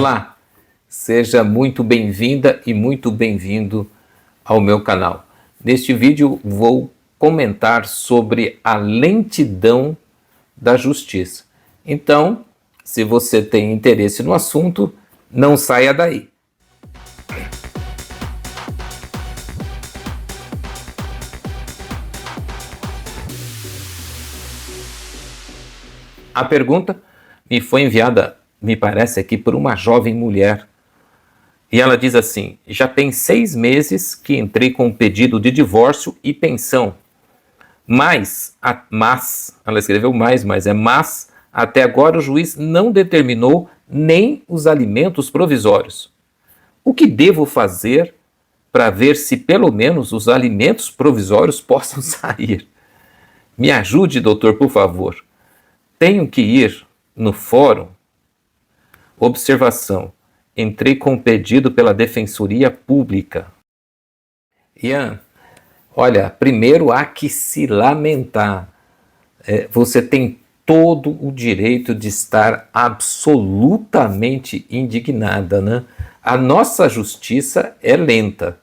Olá, seja muito bem-vinda e muito bem-vindo ao meu canal. Neste vídeo vou comentar sobre a lentidão da justiça. Então, se você tem interesse no assunto, não saia daí. A pergunta me foi enviada, me parece aqui, por uma jovem mulher. E ela diz assim: já tem 6 meses que entrei com um pedido de divórcio e pensão. Mas, ela escreveu mais, mas até agora o juiz não determinou nem os alimentos provisórios. O que devo fazer para ver se pelo menos os alimentos provisórios possam sair? Me ajude, doutor, por favor. Tenho que ir no fórum? Observação: entrei com pedido pela Defensoria Pública. Ian, olha, primeiro há que se lamentar. Você tem todo o direito de estar absolutamente indignada, né? A nossa justiça é lenta.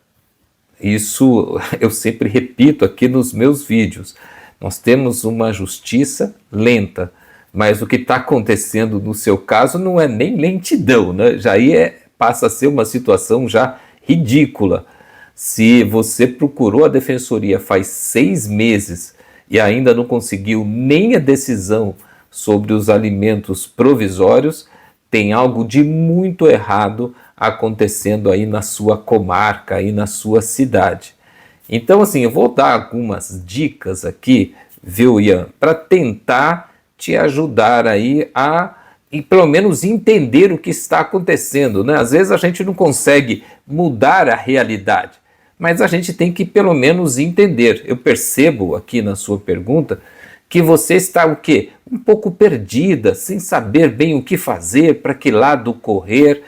Isso eu sempre repito aqui nos meus vídeos. Nós temos uma justiça lenta. Mas o que está acontecendo no seu caso não é nem lentidão, né? Já aí passa a ser uma situação já ridícula. Se você procurou a defensoria faz 6 meses e ainda não conseguiu nem a decisão sobre os alimentos provisórios, tem algo de muito errado acontecendo aí na sua comarca, aí na sua cidade. Então, assim, eu vou dar algumas dicas aqui, viu, Ian, para tentar te ajudar aí e pelo menos entender o que está acontecendo, né? Às vezes a gente não consegue mudar a realidade, mas a gente tem que pelo menos entender. Eu percebo aqui na sua pergunta que você está o quê? Um pouco perdida, sem saber bem o que fazer, para que lado correr.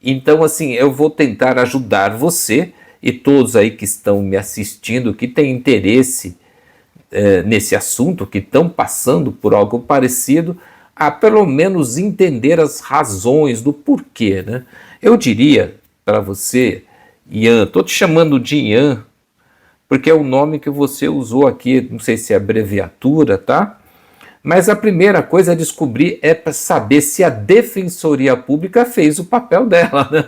Então, assim, eu vou tentar ajudar você e todos aí que estão me assistindo, que têm interesse nesse assunto, que estão passando por algo parecido, a pelo menos entender as razões do porquê, né? Eu diria para você, Ian, estou te chamando de Ian, porque é o nome que você usou aqui, não sei se é abreviatura, tá? Mas a primeira coisa a descobrir é para saber se a Defensoria Pública fez o papel dela, né?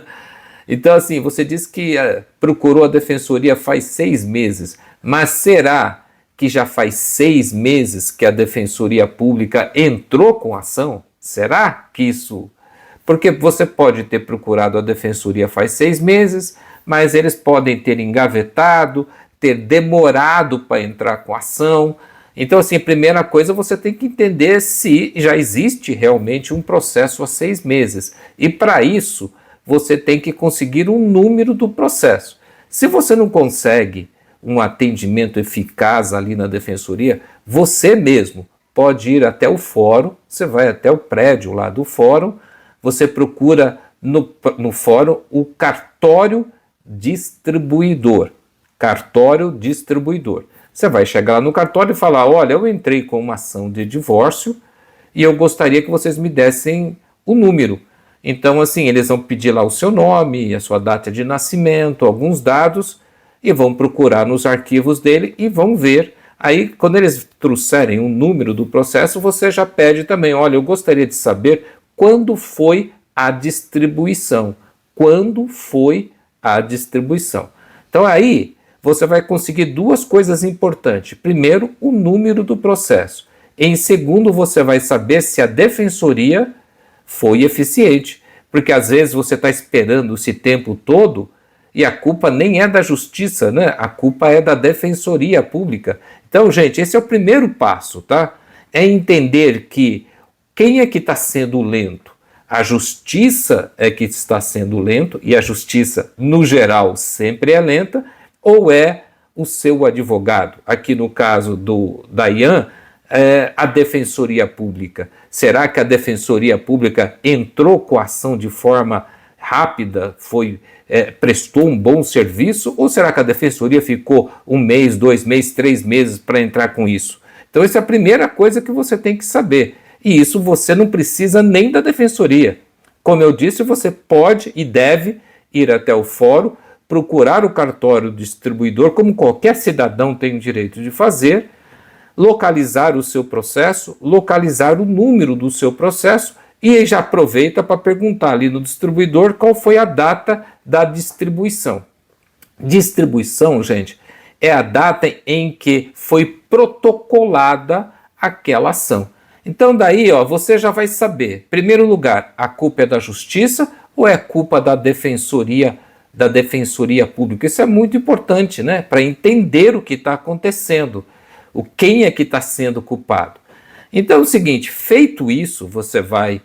Então, assim, você disse que procurou a Defensoria faz 6 meses, mas será que já faz 6 meses que a Defensoria Pública entrou com ação? Será que isso... Porque você pode ter procurado a Defensoria faz 6 meses, mas eles podem ter engavetado, ter demorado para entrar com ação. Então, assim, a primeira coisa, você tem que entender se já existe realmente um processo há 6 meses. E para isso, você tem que conseguir um número do processo. Se você não consegue um atendimento eficaz ali na defensoria, você mesmo pode ir até o fórum, você vai até o prédio lá do fórum, você procura no fórum o cartório distribuidor. Cartório distribuidor. Você vai chegar lá no cartório e falar: olha, eu entrei com uma ação de divórcio e eu gostaria que vocês me dessem o número. Então, assim, eles vão pedir lá o seu nome, a sua data de nascimento, alguns dados, e vão procurar nos arquivos dele e vão ver. Aí, quando eles trouxerem o número do processo, você já pede também: olha, eu gostaria de saber quando foi a distribuição. Quando foi a distribuição? Então, aí, você vai conseguir 2 coisas importantes. Primeiro, o número do processo. Em segundo, você vai saber se a defensoria foi eficiente. Porque, às vezes, você está esperando esse tempo todo e a culpa nem é da justiça, né? A culpa é da Defensoria Pública. Então, gente, esse é o primeiro passo, tá? É entender que quem é que está sendo lento? A justiça é que está sendo lento, e a justiça, no geral, sempre é lenta, ou é o seu advogado? Aqui no caso da Ian, a Defensoria Pública. Será que a Defensoria Pública entrou com a ação de forma rápida, prestou um bom serviço, ou será que a Defensoria ficou 1 mês, 2 meses, 3 meses para entrar com isso? Então, essa é a primeira coisa que você tem que saber. E isso você não precisa nem da Defensoria. Como eu disse, você pode e deve ir até o fórum, procurar o cartório do distribuidor, como qualquer cidadão tem o direito de fazer, localizar o seu processo, localizar o número do seu processo e já aproveita para perguntar ali no distribuidor qual foi a data da distribuição. Distribuição, gente, é a data em que foi protocolada aquela ação. Então daí, ó, você já vai saber, em primeiro lugar, a culpa é da justiça ou é culpa da defensoria pública? Isso é muito importante, né, para entender o que está acontecendo, quem é que está sendo culpado. Então é o seguinte, feito isso, você vai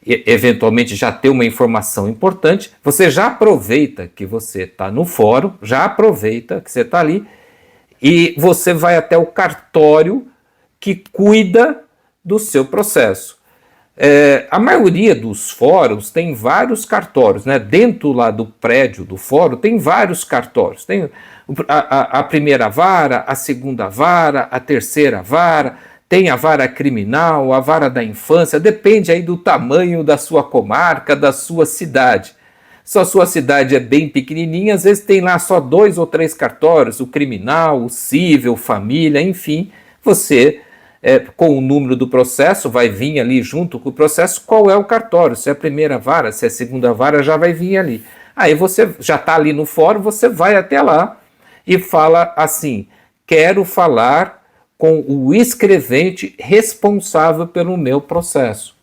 eventualmente já ter uma informação importante, você já aproveita que você está no fórum, já aproveita que você está ali e você vai até o cartório que cuida do seu processo. A maioria dos fóruns tem vários cartórios, né? Dentro lá do prédio do fórum tem vários cartórios. Tem a primeira vara, a segunda vara, a terceira vara, tem a vara criminal, a vara da infância, depende aí do tamanho da sua comarca, da sua cidade. Se a sua cidade é bem pequenininha, às vezes tem lá só 2 ou 3 cartórios, o criminal, o civil, família, enfim, você, com o número do processo, vai vir ali junto com o processo qual é o cartório, se é a primeira vara, se é a segunda vara, já vai vir ali. Aí você já está ali no fórum, você vai até lá e fala assim, quero falar com o escrevente responsável pelo meu processo.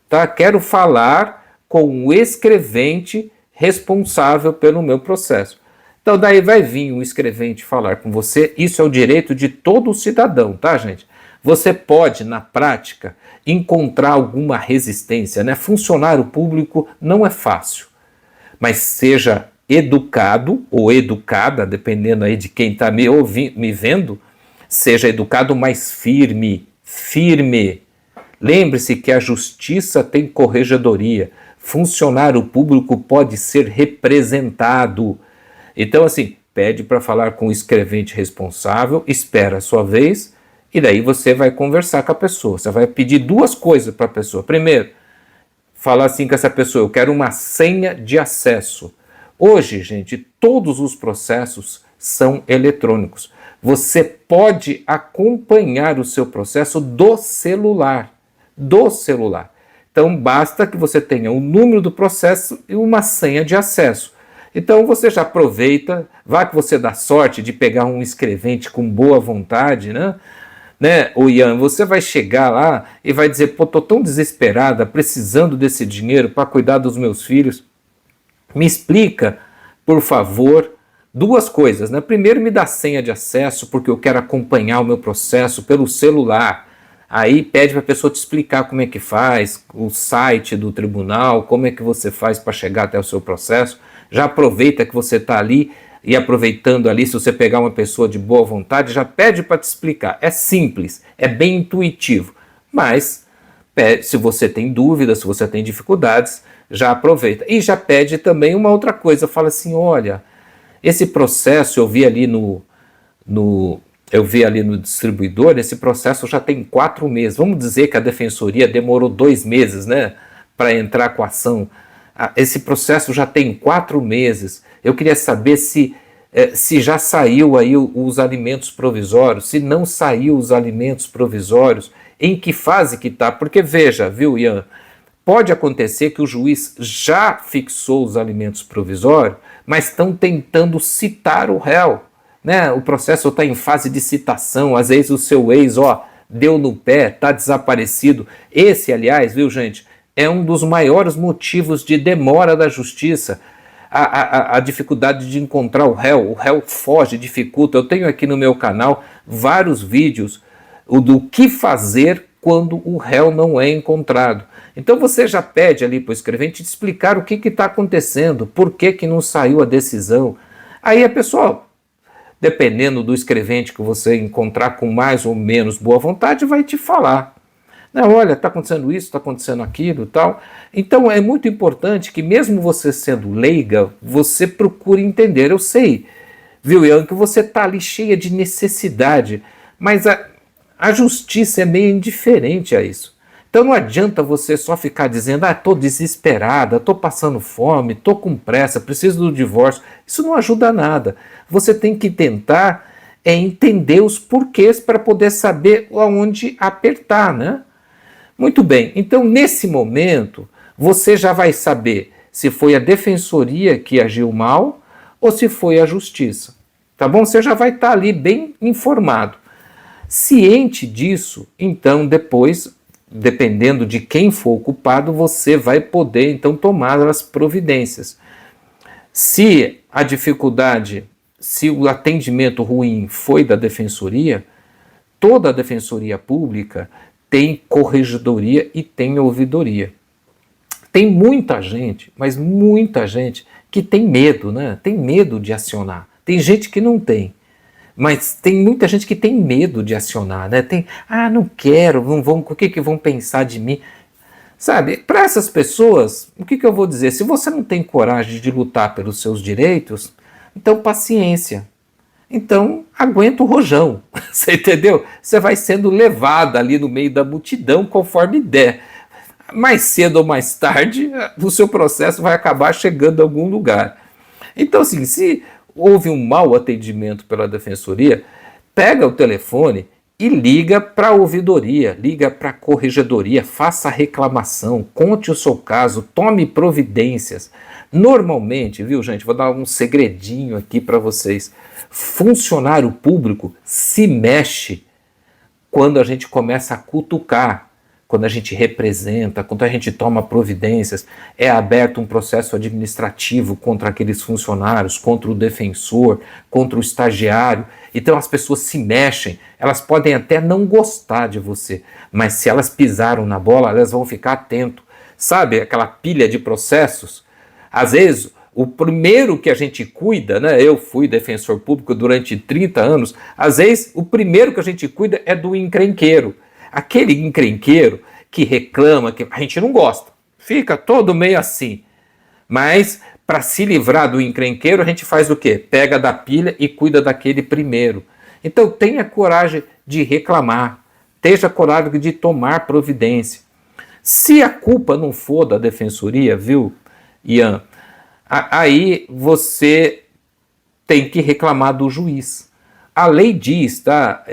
Tá? Quero falar com o escrevente responsável pelo meu processo. Então daí vai vir um escrevente falar com você, isso é o direito de todo cidadão, tá, gente? Você pode, na prática, encontrar alguma resistência, né? Funcionário público não é fácil, mas seja educado ou educada, dependendo aí de quem está me vendo, seja educado, mais firme. Lembre-se que a justiça tem corregedoria. Funcionário público pode ser representado. Então, assim, pede para falar com o escrevente responsável, espera a sua vez, e daí você vai conversar com a pessoa. Você vai pedir 2 coisas para a pessoa. Primeiro, falar assim com essa pessoa, eu quero uma senha de acesso. Hoje, gente, todos os processos são eletrônicos. Você pode acompanhar o seu processo do celular. Então, basta que você tenha o número do processo e uma senha de acesso. Então, você já aproveita, vai que você dá sorte de pegar um escrevente com boa vontade, né, o Ian, você vai chegar lá e vai dizer, pô, tô tão desesperada, precisando desse dinheiro para cuidar dos meus filhos. Me explica, por favor, 2 coisas, né? Primeiro, me dá senha de acesso, porque eu quero acompanhar o meu processo pelo celular. Aí pede para a pessoa te explicar como é que faz, o site do tribunal, como é que você faz para chegar até o seu processo. Já aproveita que você está ali, e aproveitando ali, se você pegar uma pessoa de boa vontade, já pede para te explicar. É simples, é bem intuitivo, mas se você tem dúvidas, se você tem dificuldades, já aproveita. E já pede também uma outra coisa, fala assim, olha, esse processo eu vi ali no distribuidor, esse processo já tem 4 meses. Vamos dizer que a defensoria demorou 2 meses, né, para entrar com a ação. Esse processo já tem 4 meses. Eu queria saber se já saiu aí os alimentos provisórios, se não saiu os alimentos provisórios, em que fase que está. Porque veja, viu, Ian, pode acontecer que o juiz já fixou os alimentos provisórios, mas estão tentando citar o réu, né? O processo está em fase de citação, às vezes o seu ex, deu no pé, está desaparecido. Esse, aliás, viu, gente, é um dos maiores motivos de demora da justiça, a dificuldade de encontrar o réu foge, dificulta. Eu tenho aqui no meu canal vários vídeos do que fazer quando o réu não é encontrado. Então você já pede ali para o escrevente te explicar o que está acontecendo, por que não saiu a decisão. Aí a pessoa, dependendo do escrevente que você encontrar com mais ou menos boa vontade, vai te falar. Não, olha, está acontecendo isso, está acontecendo aquilo e tal. Então é muito importante que mesmo você sendo leiga, você procure entender. Eu sei, viu, Ian, que você está ali cheia de necessidade, mas a justiça é meio indiferente a isso. Então não adianta você só ficar dizendo, estou desesperada, estou passando fome, estou com pressa, preciso do divórcio. Isso não ajuda a nada. Você tem que tentar entender os porquês para poder saber aonde apertar, né? Muito bem, então nesse momento você já vai saber se foi a defensoria que agiu mal ou se foi a justiça, tá bom? Você já vai estar ali bem informado. Ciente disso, então depois, dependendo de quem for o culpado, você vai poder então tomar as providências. Se a dificuldade, se o atendimento ruim foi da defensoria, toda a defensoria pública tem corregedoria e tem ouvidoria. Tem muita gente, mas muita gente que tem medo, né? Tem medo de acionar. Tem gente que não tem, mas tem muita gente que tem medo de acionar, né? Não quero, não vão, o que vão pensar de mim? Sabe, para essas pessoas, o que eu vou dizer? Se você não tem coragem de lutar pelos seus direitos, então paciência. Então, aguenta o rojão, você entendeu? Você vai sendo levada ali no meio da multidão conforme der. Mais cedo ou mais tarde, o seu processo vai acabar chegando a algum lugar. Então, assim, se houve um mau atendimento pela defensoria, pega o telefone e liga para a ouvidoria, liga para a corregedoria, faça a reclamação, conte o seu caso, tome providências. Normalmente, viu, gente, vou dar um segredinho aqui para vocês. Funcionário público se mexe quando a gente começa a cutucar, quando a gente representa, quando a gente toma providências, é aberto um processo administrativo contra aqueles funcionários, contra o defensor, contra o estagiário. Então as pessoas se mexem, elas podem até não gostar de você, mas se elas pisaram na bola, elas vão ficar atento. Sabe aquela pilha de processos? Às vezes, o primeiro que a gente cuida, né? Eu fui defensor público durante 30 anos, às vezes o primeiro que a gente cuida é do encrenqueiro. Aquele encrenqueiro que reclama, que a gente não gosta, fica todo meio assim. Mas, para se livrar do encrenqueiro, a gente faz o quê? Pega da pilha e cuida daquele primeiro. Então, tenha coragem de reclamar, tenha coragem de tomar providência. Se a culpa não for da defensoria, viu, Ian, aí você tem que reclamar do juiz. A lei diz, tá,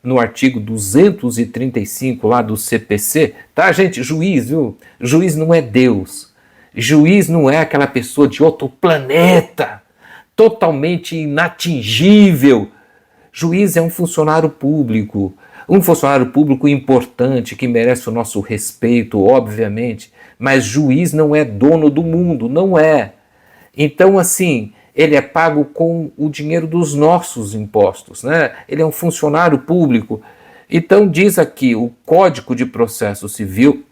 no artigo 235 lá do CPC, tá, gente, juiz, viu? Juiz não é Deus. Juiz não é aquela pessoa de outro planeta, totalmente inatingível. Juiz é um funcionário público importante, que merece o nosso respeito, obviamente, mas juiz não é dono do mundo, não é. Então, assim, ele é pago com o dinheiro dos nossos impostos, né? Ele é um funcionário público. Então diz aqui o Código de Processo Civil,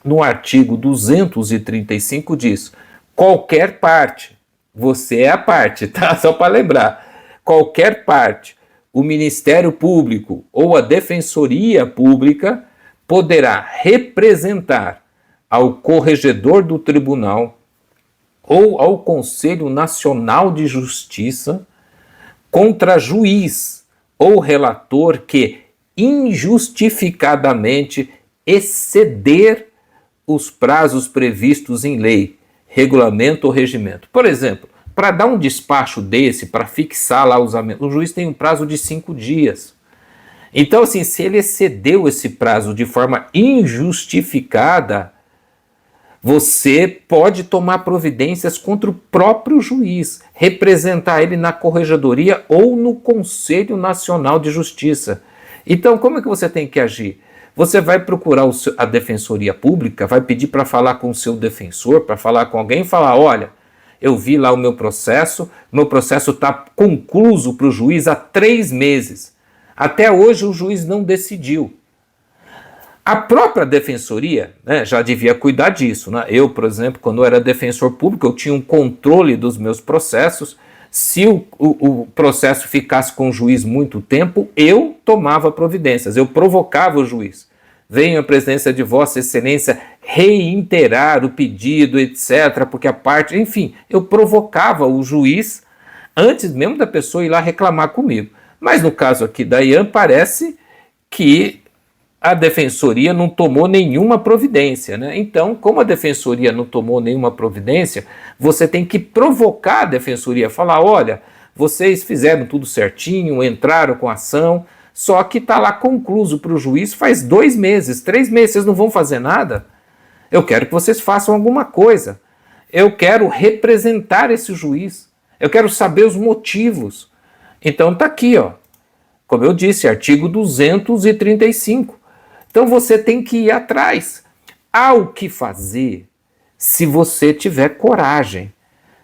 no artigo 235 diz, qualquer parte, você é a parte, tá? Só para lembrar, qualquer parte, o Ministério Público ou a Defensoria Pública poderá representar ao corregedor do tribunal ou ao Conselho Nacional de Justiça contra juiz ou relator que injustificadamente exceder os prazos previstos em lei, regulamento ou regimento. Por exemplo, para dar um despacho desse, para fixar lá o juiz tem um prazo de 5 dias. Então, assim, se ele excedeu esse prazo de forma injustificada, você pode tomar providências contra o próprio juiz, representar ele na corregedoria ou no Conselho Nacional de Justiça. Então, como é que você tem que agir? Você vai procurar a Defensoria Pública, vai pedir para falar com o seu defensor, para falar com alguém e falar, olha, eu vi lá o meu processo está concluso para o juiz há 3 meses. Até hoje o juiz não decidiu. A própria defensoria, né, já devia cuidar disso, né? Eu, por exemplo, quando eu era defensor público, eu tinha um controle dos meus processos. Se o processo ficasse com o juiz muito tempo, eu tomava providências, eu provocava o juiz. Venho à presença de Vossa Excelência reiterar o pedido, etc., porque a parte, enfim, eu provocava o juiz antes mesmo da pessoa ir lá reclamar comigo. Mas no caso aqui da Ian, parece que a defensoria não tomou nenhuma providência, né? Então, como a defensoria não tomou nenhuma providência, você tem que provocar a defensoria, falar, olha, vocês fizeram tudo certinho, entraram com a ação, só que está lá concluso para o juiz faz 2 meses, 3 meses, vocês não vão fazer nada? Eu quero que vocês façam alguma coisa. Eu quero representar esse juiz. Eu quero saber os motivos. Então está aqui, ó. Como eu disse, artigo 235. Então você tem que ir atrás. Há o que fazer se você tiver coragem.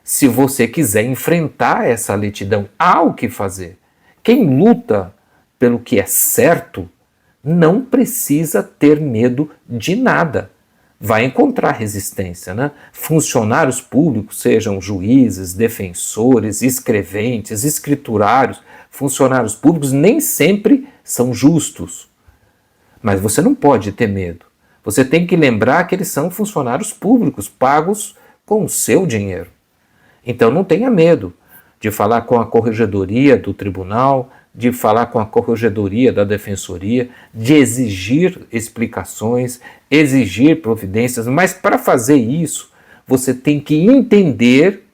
Se você quiser enfrentar essa lentidão, há o que fazer. Quem luta pelo que é certo não precisa ter medo de nada. Vai encontrar resistência, né? Funcionários públicos, sejam juízes, defensores, escreventes, escriturários, funcionários públicos nem sempre são justos. Mas você não pode ter medo. Você tem que lembrar que eles são funcionários públicos, pagos com o seu dinheiro. Então não tenha medo de falar com a corregedoria do tribunal, de falar com a corregedoria da defensoria, de exigir explicações, exigir providências, mas para fazer isso, você tem que entender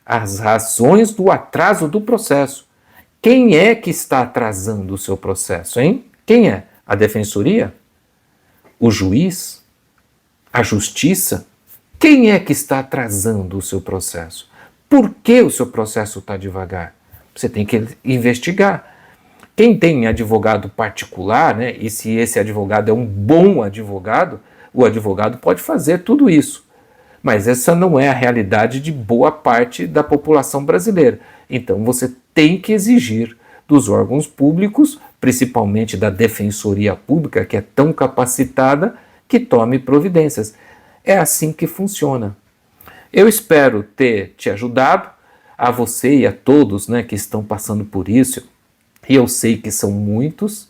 as razões do atraso do processo. Quem é que está atrasando o seu processo, hein? Quem é? A defensoria? O juiz? A justiça? Quem é que está atrasando o seu processo? Por que o seu processo está devagar? Você tem que investigar. Quem tem advogado particular, né, e se esse advogado é um bom advogado, o advogado pode fazer tudo isso. Mas essa não é a realidade de boa parte da população brasileira. Então você tem que exigir dos órgãos públicos, principalmente da Defensoria Pública, que é tão capacitada, que tome providências. É assim que funciona. Eu espero ter te ajudado, a você e a todos, né, que estão passando por isso, e eu sei que são muitos,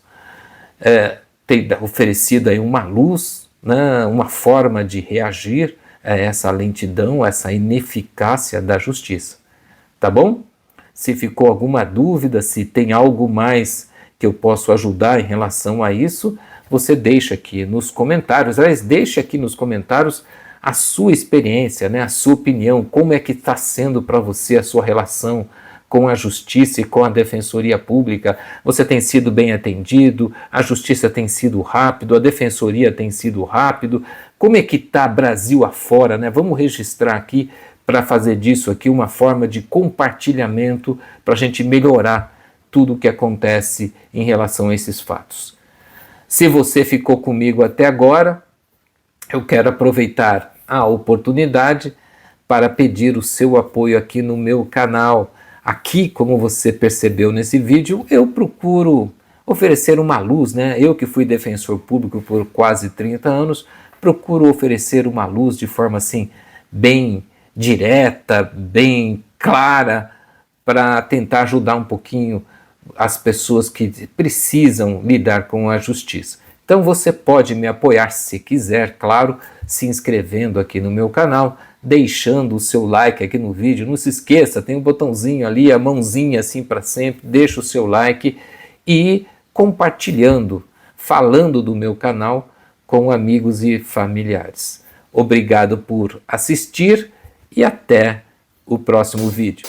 ter oferecido aí uma luz, né, uma forma de reagir a essa lentidão, a essa ineficácia da justiça. Tá bom? Se ficou alguma dúvida, se tem algo mais que eu posso ajudar em relação a isso, você deixa aqui nos comentários. Aliás, deixa aqui nos comentários a sua experiência, né, a sua opinião, como é que está sendo para você a sua relação com a justiça e com a defensoria pública. Você tem sido bem atendido, a justiça tem sido rápido, a defensoria tem sido rápido. Como é que está Brasil afora, né? Vamos registrar aqui para fazer disso aqui uma forma de compartilhamento para a gente melhorar tudo o que acontece em relação a esses fatos. Se você ficou comigo até agora, eu quero aproveitar a oportunidade para pedir o seu apoio aqui no meu canal. Aqui, como você percebeu nesse vídeo, eu procuro oferecer uma luz, né? Eu que fui defensor público por quase 30 anos, procuro oferecer uma luz de forma assim, bem direta, bem clara, para tentar ajudar um pouquinho as pessoas que precisam lidar com a justiça. Então você pode me apoiar se quiser, claro, se inscrevendo aqui no meu canal, deixando o seu like aqui no vídeo. Não se esqueça, tem um botãozinho ali, a mãozinha assim para sempre, deixa o seu like e compartilhando, falando do meu canal com amigos e familiares. Obrigado por assistir e até o próximo vídeo.